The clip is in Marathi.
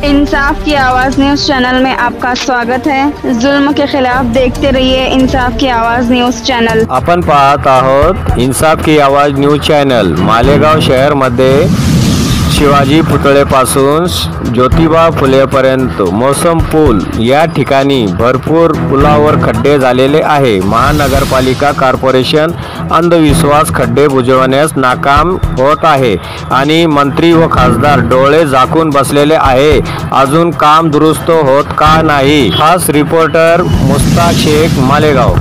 इंसाफ की आवाज़ न्यूज़ चैनल में आपका स्वागत है। जुल्म के खिलाफ देखते रहिए इंसाफ की आवाज़ न्यूज़ चॅनल। आपण पाहत आहोत इंसाफ की आवाज न्यूज चॅनल। मालेगाव शहर मध्ये शिवाजी पुतळेपासून ज्योतिबा फुलेपर्यंत मौसम पूल या ठिकाणी भरपूर पुलावर खड्डे झालेले आहे। महानगरपालिका कॉर्पोरेशन अंधविश्वास खड्डे बुजवण्यास नाकाम होत आहे आणि मंत्री व खासदार डोळे झाकून बसलेले आहे। अजून काम दुरुस्त होत का नाही? खास रिपोर्टर मुस्ताक शेख, मालेगाव।